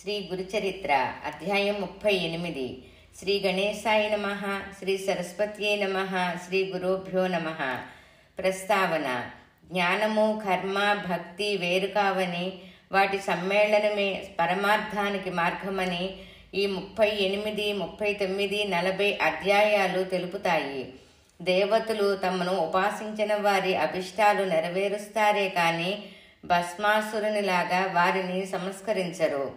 శ్రీ గురుచరిత్ర అధ్యాయం 38. శ్రీ గణేశాయ నమః. శ్రీ సరస్వత్యై నమః. శ్రీ గురుభ్యో నమః. ప్రస్తావన: జ్ఞానము, కర్మ, భక్తి వేరు కావని, వాటి సమ్మేళనమే పరమార్థానికి మార్గమని ఈ 38, 39, 40 అధ్యాయాలు తెలుపుతాయి. దేవతలు తమను ఉపాసించిన వారి అభిష్టాలు నెరవేరుస్తారే కాని భస్మాసురునిలాగా వారిని సంస్కరించరు.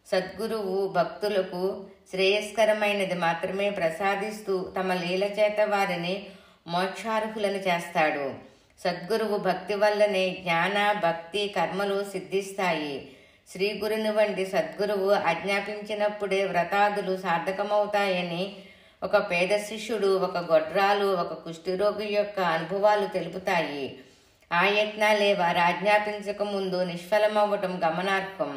సద్గురువు భక్తులకు శ్రేయస్కరమైనది మాత్రమే ప్రసాదిస్తూ తమ లీల చేత వారిని మోక్షార్హులను చేస్తాడు. సద్గురువు భక్తి వల్లనే జ్ఞాన, భక్తి, కర్మలు సిద్ధిస్తాయి. శ్రీ గురుని వంటి సద్గురువు ఆజ్ఞాపించినప్పుడే వ్రతాదులు సార్థకమవుతాయని ఒక పేద శిష్యుడు, ఒక గొడ్రాలు, ఒక కుష్ఠరోగి యొక్క అనుభవాలు తెలుపుతాయి. ఆ యత్నాలే వారు ఆజ్ఞాపించక ముందు నిష్ఫలమవ్వటం గమనార్హం.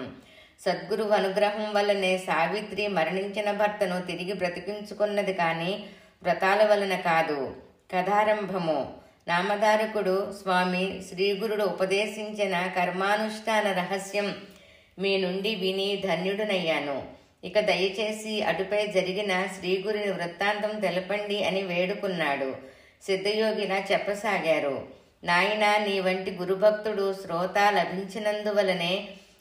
సద్గురువు అనుగ్రహం వల్లనే సావిత్రి మరణించిన భర్తను తిరిగి బ్రతికించుకున్నది కానీ వ్రతాల వలన కాదు. కథారంభము: నామధారకుడు: స్వామి, శ్రీగురుడు ఉపదేశించిన కర్మానుష్ఠాన రహస్యం మీ నుండి విని ధన్యుడునయ్యాను. ఇక దయచేసి అటుపై జరిగిన శ్రీగురుని వృత్తాంతం తెలపండి అని వేడుకున్నాడు. సిద్ధయోగిలా చెప్పసాగారు. నాయనా, నీ వంటి గురుభక్తుడు శ్రోత లభించినందువలనే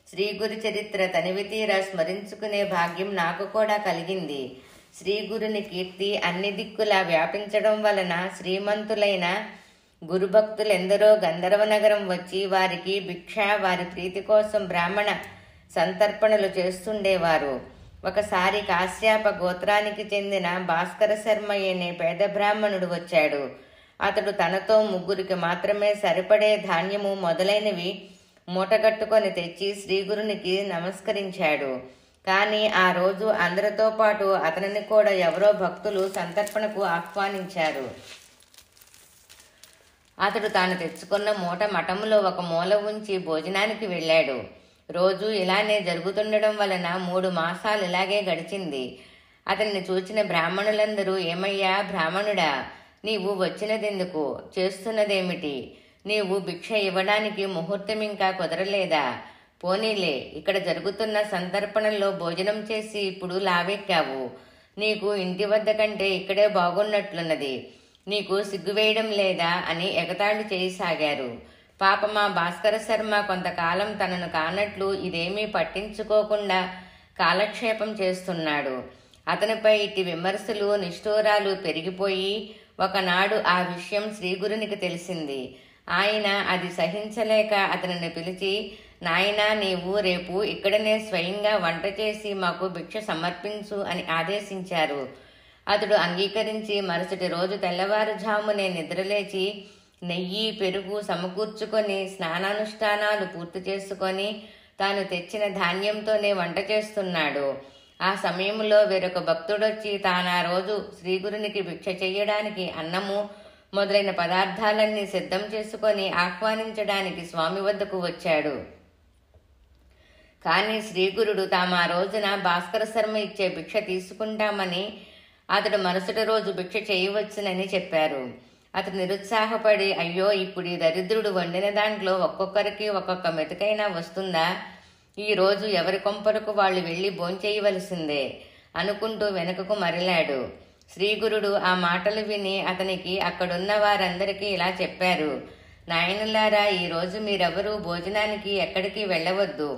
శ్రీ గురు చరిత్ర తనివితీరా స్మరించుకునే భాగ్యం నాకు కూడా కలిగింది. శ్రీ గురుని కీర్తి అన్ని దిక్కులా వ్యాపించడం వలన శ్రీమంతులైన గురుభక్తులెందరో గంధర్వ నగరం వచ్చి వారికి భిక్ష, వారి ప్రీతి కోసం బ్రాహ్మణ సంతర్పణలు చేస్తుండేవారు. ఒకసారి కాశ్యాప గోత్రానికి చెందిన భాస్కర శర్మ అనే పేద బ్రాహ్మణుడు వచ్చాడు. అతడు తనతో 3 మాత్రమే సరిపడే ధాన్యము మొదలైనవి మూటగట్టుకొని తెచ్చి శ్రీగురునికి నమస్కరించాడు. కానీ ఆ రోజు అందరితో పాటు అతనిని కూడా ఎవరో భక్తులు సంతర్పణకు ఆహ్వానించారు. అతడు తాను తెచ్చుకున్న మూట మఠంలో ఒక మూల ఉంచి భోజనానికి వెళ్ళాడు. రోజు ఇలానే జరుగుతుండడం వలన 3 మాసాలు ఇలాగే గడిచింది. అతన్ని చూచిన బ్రాహ్మణులందరూ, ఏమయ్యా బ్రాహ్మణుడా, నీవు వచ్చినదెందుకు? చేస్తున్నదేమిటి? నీవు భిక్ష ఇవ్వడానికి ముహూర్తం ఇంకా కుదరలేదా? పోనీలే, ఇక్కడ జరుగుతున్న సంతర్పణలో భోజనం చేసి ఇప్పుడు లావెక్కావు. నీకు ఇంటి వద్ద కంటే ఇక్కడే బాగున్నట్లున్నది. నీకు సిగ్గువేయడం లేదా అని ఎగతాళి చేయసాగారు. పాపమా భాస్కర శర్మ కొంతకాలం తనను కానట్లు ఇదేమీ పట్టించుకోకుండా కాలక్షేపం చేస్తున్నాడు. అతనిపై ఇట్టి విమర్శలు, నిష్ఠూరాలు పెరిగిపోయి ఒకనాడు ఆ విషయం శ్రీగురునికి తెలిసింది. ఆయన అది సహించలేక అతనిని పిలిచి, నాయనా, నీవు రేపు ఇక్కడనే స్వయంగా వంట చేసి మాకు భిక్ష సమర్పించు అని ఆదేశించారు. అతడు అంగీకరించి మరుసటి రోజు తెల్లవారుజామునే నిద్రలేచి నెయ్యి, పెరుగు సమకూర్చుకొని స్నానానుష్ఠానాలు పూర్తి చేసుకొని తాను తెచ్చిన ధాన్యంతోనే వంట చేస్తున్నాడు. ఆ సమయంలో వేరొక భక్తుడొచ్చి తాను ఆ రోజు శ్రీగురునికి భిక్ష చెయ్యడానికి అన్నము మొదలైన పదార్థాలన్నీ సిద్ధం చేసుకొని ఆహ్వానించడానికి స్వామి వద్దకు వచ్చాడు. కానీ శ్రీగురుడు తాము ఆ రోజున భాస్కర శర్మ ఇచ్చే భిక్ష తీసుకుంటామని, అతడు మరుసటి రోజు భిక్ష చేయవచ్చునని చెప్పారు. అతడు నిరుత్సాహపడి, అయ్యో, ఇప్పుడు ఈ దరిద్రుడు వండిన దాంట్లో ఒక్కొక్కరికి ఒక్కొక్క మెతుకైనా వస్తుందా? ఈ రోజు ఎవరి కొంపరకు వాళ్ళు వెళ్ళి భోంచేయవలసిందే అనుకుంటూ వెనుకకు మరలాడు. శ్రీగురుడు ఆ మాటలు విని అతనికి అక్కడున్న వారందరికీ ఇలా చెప్పారు. నాయనులారా, ఈరోజు మీరెవరూ భోజనానికి ఎక్కడికి వెళ్ళవద్దు.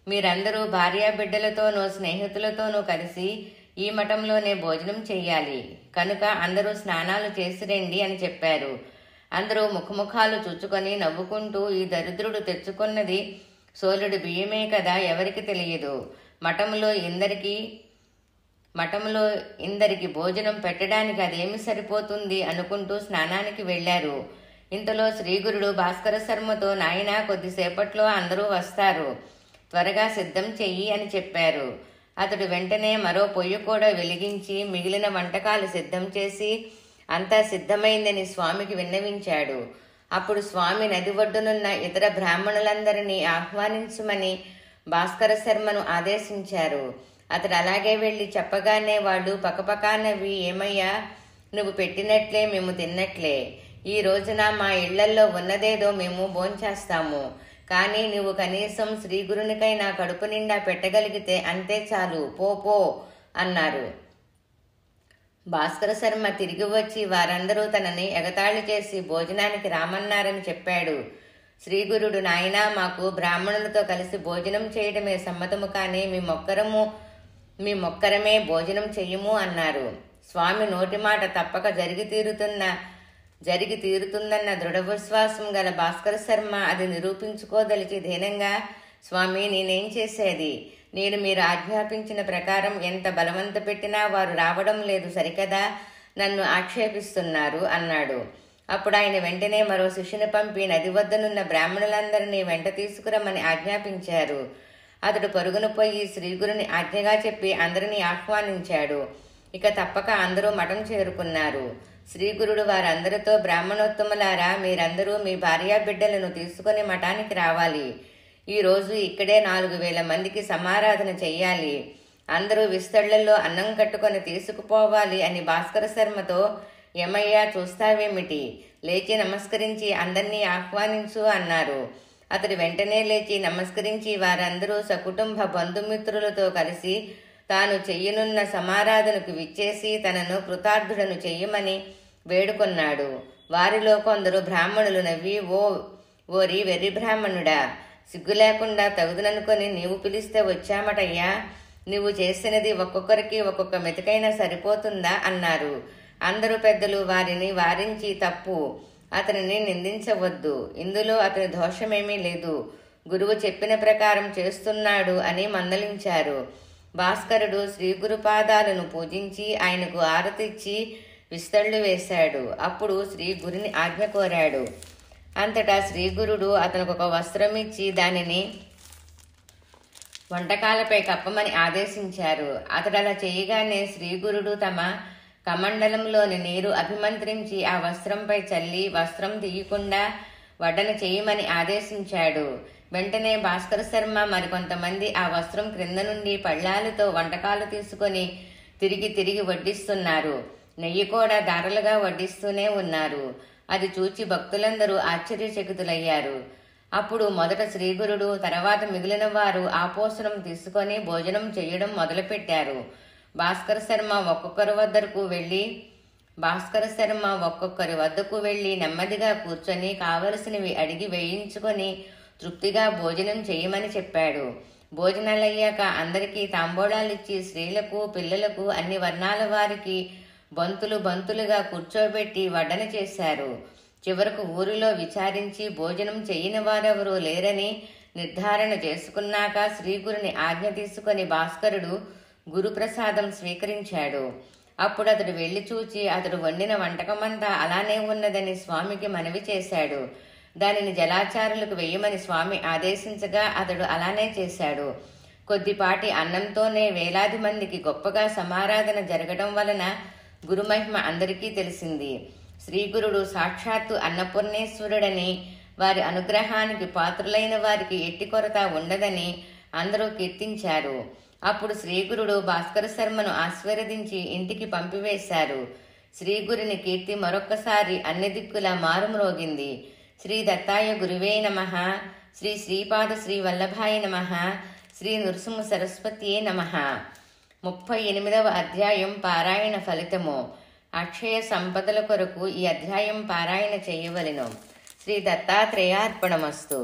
మీరందరూ భార్యాబిడ్డలతోనూ స్నేహితులతోనూ కలిసి ఈ మఠంలోనే భోజనం చెయ్యాలి. కనుక అందరూ స్నానాలు చేసిరండి అని చెప్పారు. అందరూ ముఖముఖాలు చూచుకొని నవ్వుకుంటూ, ఈ దరిద్రుడు తెచ్చుకున్నది సోలుడు బియ్యమే కదా, ఎవరికి తెలియదు. మఠంలో ఇందరికి భోజనం పెట్టడానికి అదేమి సరిపోతుంది అనుకుంటూ స్నానానికి వెళ్లారు. ఇంతలో శ్రీగురుడు భాస్కర శర్మతో, నాయనా, కొద్దిసేపట్లో అందరూ వస్తారు, త్వరగా సిద్ధం చెయ్యి అని చెప్పారు. అతడు వెంటనే మరో పొయ్యి కూడా వెలిగించి మిగిలిన వంటకాలు సిద్ధం చేసి అంతా సిద్ధమైందని స్వామికి విన్నవించాడు. అప్పుడు స్వామి నది ఒడ్డునున్న ఇతర బ్రాహ్మణులందరినీ ఆహ్వానించమని భాస్కర శర్మను ఆదేశించారు. అతడు అలాగే వెళ్ళి చెప్పగానే వాళ్ళు పకపకా నవ్వి, ఏమయ్యా, నువ్వు పెట్టినట్లే మేము తిన్నట్లే. ఈ రోజున మా ఇళ్లల్లో ఉన్నదేదో మేము భోంచేస్తాము. కానీ నువ్వు కనీసం శ్రీగురునికైనా కడుపు నిండా పెట్టగలిగితే అంతే చాలు, పో పో అన్నారు. భాస్కర శర్మ తిరిగి వచ్చి వారందరూ తనని ఎగతాళి చేసి భోజనానికి రామన్నారని చెప్పాడు. శ్రీగురుడు, నాయనా, మాకు బ్రాహ్మణులతో కలిసి భోజనం చేయడమే సమ్మతము, కానీ మీ మొక్కరమే భోజనం చెయ్యము అన్నారు. స్వామి నోటి మాట తప్పక జరిగి తీరుతుందన్న దృఢ విశ్వాసం గల భాస్కర శర్మ అది నిరూపించుకోదలిచి దీనంగా, స్వామి, నేనేం చేసేది? నేను మీరు ఆజ్ఞాపించిన ప్రకారం ఎంత బలవంత పెట్టినా వారు రావడం లేదు సరికదా, నన్ను ఆక్షేపిస్తున్నారు అన్నాడు. అప్పుడు ఆయన వెంటనే మరో శిష్యుని పంపి నది వద్దనున్న బ్రాహ్మణులందరినీ వెంట తీసుకురమ్మని ఆజ్ఞాపించారు. అతడు పరుగున పోయి శ్రీగురుని ఆజ్ఞగా చెప్పి అందరినీ ఆహ్వానించాడు. ఇక తప్పక అందరూ మఠం చేరుకున్నారు. శ్రీగురుడు వారందరితో, బ్రాహ్మణోత్తములారా, మీరందరూ మీ భార్యా బిడ్డలను తీసుకుని మఠానికి రావాలి. ఈరోజు ఇక్కడే 4000 మందికి సమారాధన చెయ్యాలి. అందరూ విస్తళ్లలో అన్నం కట్టుకొని తీసుకుపోవాలి అని భాస్కర శర్మతో, ఏమయ్యా చూస్తావేమిటి, లేచి నమస్కరించి అందర్నీ ఆహ్వానించు అన్నారు. అతడు వెంటనే లేచి నమస్కరించి వారందరూ సకుటుంబ బంధుమిత్రులతో కలిసి తాను చెయ్యనున్న సమారాధనకు విచ్చేసి తనను కృతార్థుడను చెయ్యమని వేడుకొన్నాడు. వారిలో కొందరు బ్రాహ్మణులు నవ్వి, ఓరి వెర్రి బ్రాహ్మణుడా, సిగ్గు లేకుండా తగుదననుకొని నీవు పిలిస్తే వచ్చామటయ్యా, నువ్వు చేసినది ఒక్కొక్కరికి ఒక్కొక్క మెతుకైనా సరిపోతుందా అన్నారు. అందరూ పెద్దలు వారిని వారించి, తప్పు, అతనిని నిందించవద్దు, ఇందులో అతని దోషమేమీ లేదు, గురువు చెప్పిన ప్రకారం చేస్తున్నాడు అని మందలించారు. భాస్కరుడు శ్రీగురుపాదాలను పూజించి ఆయనకు ఆరతిచ్చి విస్తళ్లు వేశాడు. అప్పుడు శ్రీగురుని ఆజ్ఞ కోరాడు. అంతటా శ్రీగురుడు అతనికి ఒక వస్త్రం ఇచ్చి దానిని వంటకాలపై కప్పమని ఆదేశించారు. అతడు అలా చేయగానే శ్రీగురుడు తమ కమండలంలోని నీరు అభిమంత్రించి ఆ వస్త్రంపై చల్లి వస్త్రం తీయకుండా వడ్డన చేయమని ఆదేశించాడు. వెంటనే భాస్కర శర్మ మరికొంతమంది ఆ వస్త్రం క్రింద నుండి పళ్ళాలతో వంటకాలు తీసుకొని తిరిగి వడ్డిస్తున్నారు. నెయ్యి కూడా దారలుగా వడ్డిస్తూనే ఉన్నారు. అది చూచి భక్తులందరూ ఆశ్చర్యచకితులయ్యారు. అప్పుడు మొదట శ్రీగురుడు, తర్వాత మిగిలిన వారు ఆపోసనం తీసుకొని భోజనం చేయడం మొదలుపెట్టారు. భాస్కర శర్మ ఒక్కొక్కరి వద్దకు వెళ్లి నెమ్మదిగా కూర్చొని కావలసినవి అడిగి వేయించుకొని తృప్తిగా భోజనం చేయమని చెప్పాడు. భోజనాలయ్యాక అందరికీ తాంబూలాలిచ్చి స్త్రీలకు, పిల్లలకు, అన్ని వర్ణాల వారికి బంతులుగా కూర్చోబెట్టి వడ్డన చేశారు. చివరకు ఊరిలో విచారించి భోజనం చెయ్యని వారెవరూ లేరని నిర్ధారణ చేసుకున్నాక శ్రీగురుని ఆజ్ఞ తీసుకొని భాస్కరుడు గురుప్రసాదం స్వీకరించాడు. అప్పుడు అతడు వెళ్లి చూచి అతడు వండిన వంటకమంతా అలానే ఉన్నదని స్వామికి మనవి చేశాడు. దానిని జలాచారులకు వెయ్యమని స్వామి ఆదేశించగా అతడు అలానే చేశాడు. కొద్దిపాటి అన్నంతోనే వేలాది మందికి గొప్పగా సమారాధన జరగడం వలన గురుమహిమ అందరికీ తెలిసింది. శ్రీగురుడు సాక్షాత్తు అన్నపూర్ణేశ్వరుడని, వారి అనుగ్రహానికి పాత్రులైన వారికి ఎట్టి కొరత ఉండదని అందరూ కీర్తించారు. అప్పుడు శ్రీగురుడు భాస్కర శర్మను ఆశీర్వదించి ఇంటికి పంపివేశారు. శ్రీగురుని కీర్తి మరొక్కసారి అన్ని దిక్కులా మారుమ్రోగింది. శ్రీ దత్తాయ గురువే నమః, శ్రీ శ్రీపాద శ్రీ వల్లభాయ నమః, శ్రీ నృసింహ సరస్వతియే నమః. 38వ అధ్యాయం పారాయణ ఫలితము. అక్షయ సంపదల కొరకు ఈ అధ్యాయం పారాయణ చేయవలెను. శ్రీ దత్తాత్రేయార్పణమస్తు.